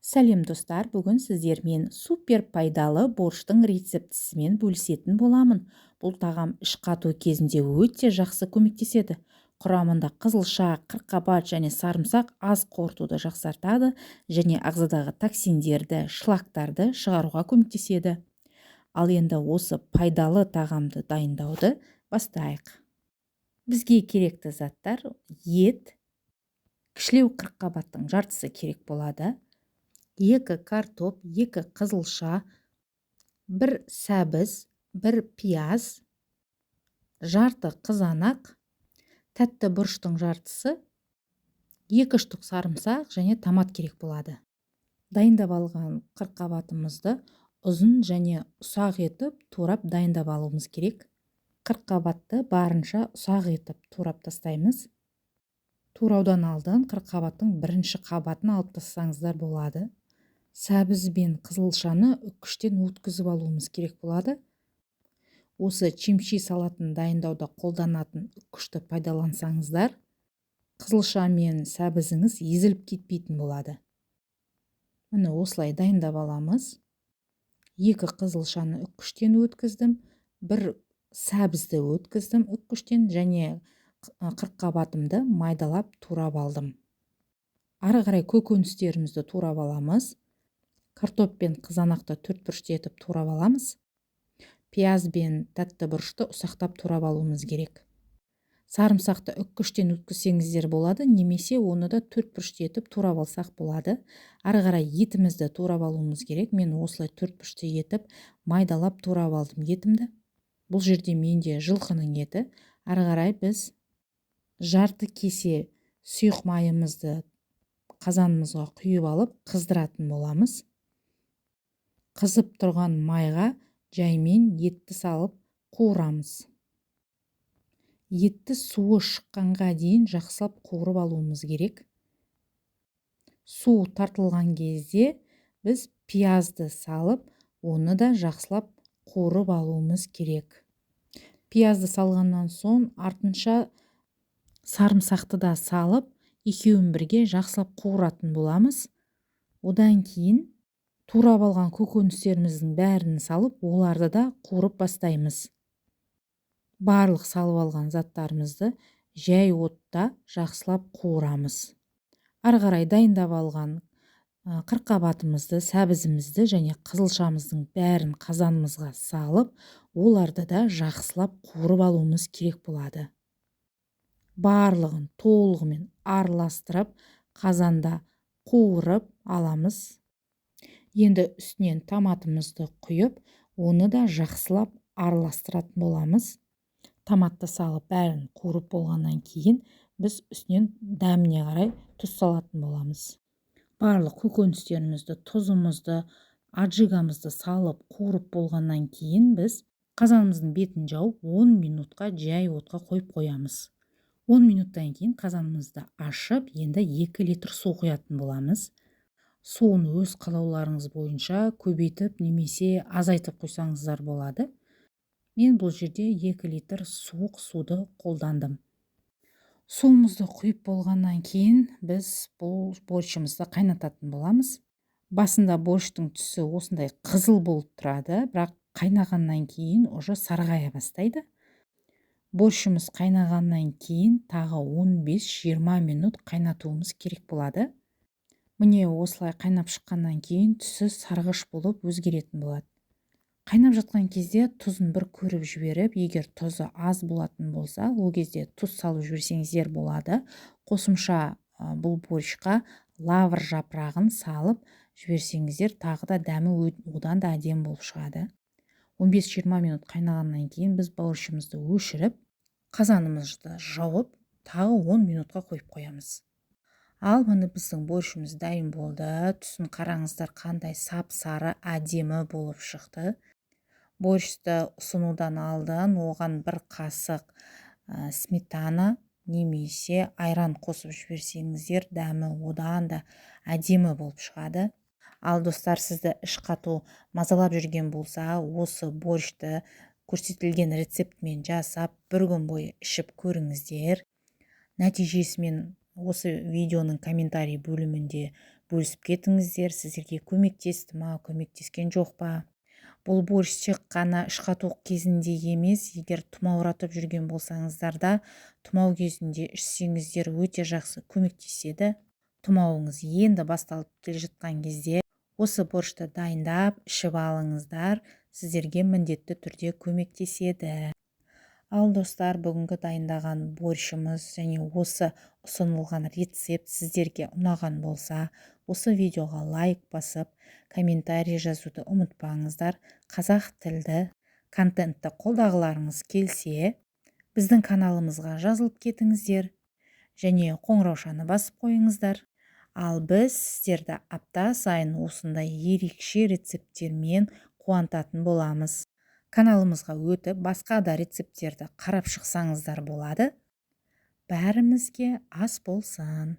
Сәлем достар, бүгін сіздермен супер пайдалы борщтың рецептісімен бөлісетін боламын. Бұл тағам іш қату кезінде өте жақсы көмектеседі. Құрамында қызылша, қырыққабат және сарымсақ ас қорытуды жақсартады және ағзадағы токсиндерді, шлактарды шығаруға көмектеседі. Ал енді осы пайдалы тағамды дайындауды бастайық. Бізге керекті заттар: ет, кішілеу қырыққабаттың жартысы керек болады, 2 картоп, 2 қызылша, 1 сәбіз, 1 пияз, жарты қызанақ, тәтті бұрыштың жартысы, 2 штук сарымсақ және томат керек болады. Дайындап алған қырыққабатымызды ұзын және ұсақ етіп турап дайындап алуымыз керек. Қырыққабатты барынша ұсақ етіп турап тастаймыз. Тураудан алдын қырыққабаттың бірінші қабатын алып тастасаңыздар болады. Сәбіз бен қызылшаны үккіштен өткізіп алуымыз керек болады. Осы чимчи салатын дайындауда қолданатын үккішті пайдалансаңыздар, қызылша мен сәбізіңіз езіліп кетпейтін болады. Міне осылай дайындап аламыз. 2 қызылшаны үккіштен өткіздім, 1 сәбізді өткіздім үккіштен және қырыққабатымды майдалап турап алдым. Ары қарай көкөністерімізді турап аламыз. Картоп пен қызанақты төрт бұрышты етіп турап аламыз. Пияз бен тәтті бұрышты ұсақтап турап алуымыз керек. Сарымсақты үккіштен өткізсеңіздер болады, немесе оны да төрт бұрышты етіп турап алсақ болады. Ары қарай етімізді турап алуымыз керек. Мен осылай төрт бұрышты етіп майдалап турап алдым етімді. Бұл жерде менде жылқының еті. Ары қарай біз жарты кесе сұйық майымызды қазанымызға құйып алып қыздыратын боламыз. Қызып тұрған майға жаймен етті салып қуырамыз. Етті суы шыққанға дейін жақсылап қуырып алуымыз керек. Су тартылған кезде біз пиязды салып, оны да жақсылап қуырып алуымыз керек. Пиязды салғаннан соң артынша сарымсақты да салып, екеуін бірге жақсылап қуыратын боламыз. Одан кейін турап алған көкөністеріміздің бәрін салып, оларды да қуырып бастаймыз. Барлық салып алған заттарымызды жай отта жақсылап қуырамыз. Ары қарай дайындап алған қырыққабатымызды, сәбізімізді және қызылшамыздың бәрін қазанымызға салып, оларды да жақсылап қуырып алуымыз керек болады. Барлығын толығымен араластырып, қазанда қуырып аламыз. Енді үстінен томатымызды құйып, оны да жақсылап араластыратын боламыз. Томатты салып бәрін қуырып болғаннан кейін біз үстінен дәміне қарай тұз салатын боламыз. Барлық көкөністерімізді, тұзымызды, аджигамызды салып қуырып болғаннан кейін біз қазанымыздың бетін жауып 10 минутқа жай отқа қойып қоямыз. 10 минуттан кейін қазанымызды ашып, енді 2 литр су құятын боламыз. Суын өз қалауларыңыз бойынша көбейтіп немесе азайтып қойсаңыздар болады. Мен бұл жерде 2 литр суық суды қолдандым. Суымызды құйып болғаннан кейін біз бұл борщымызды қайнататын боламыз. Басында борщтың түсі осындай қызыл болып тұрады, бірақ қайнағаннан кейін уже сарғая бастайды. Борщымыз қайнағаннан кейін тағы 15-20 минут қайнатуымыз керек болады. Міне осылай қайнап шыққаннан кейін түсі сарғыш болып өзгеретін болады. Қайнап жатқан кезде тұзын бір көріп жіберіп, егер тұзы аз болатын болса, ол кезде тұз салып жіберсеңіздер болады. Қосымша бұл борщқа лавр жапырағын салып жіберсеңіздер, тағы да дәмі одан да әдемі болып шығады. 15-20 минут қайнағаннан кейін біз борщымызды өшіріп, қазанымызды жауып, тағы 10 минутқа қойып қоямыз. Ал міне біздің борщымыз дайын болды. Түсін қараңыздар, қандай сап-сары әдемі болып шықты. Борщты ұсынудан алдын оған 1 қасық сметана немесе айран қосып жіберсеңіздер, дәмі одан да әдемі болып шығады. Ал достар, сізді іш қату мазалап жүрген болса, осы борщты көрсетілген рецептімен жасап, бір күн бойы ішіп көріңіздер. Нәтижесімен осы видеоның комментарий бөлімінде бөлісіп кетіңіздер, сіздерге көмектесті ма, көмектескен жоқ па. Бұл борщ тек қана ішқатуық кезінде емес, егер тұмауратып жүрген болсаңыздар да, тұмау кезінде ішсеңіздер өте жақсы көмектеседі. Тұмауыңыз енді басталып келе жатқан кезде осы борщты дайындап ішіп алыңыздар, сіздерге міндетті түрде көмектеседі. Ал достар, бүгінгі дайындаған борщымыз және осы ұсынылған рецепт сіздерге ұнаған болса, осы видеоға лайк басып, комментарий жазуды ұмытпаңыздар. Қазақ тілді контентті қолдағыларыңыз келсе, біздің каналымызға жазылып кетіңіздер және қоңыраушаны басып қойыңыздар. Ал біз сіздерді апта сайын осындай ерекше рецепттермен қуантатын боламыз. Каналымызға өтіп, басқа да рецепттерді қарап шықсаңыздар болады. Бәрімізге ас болсын.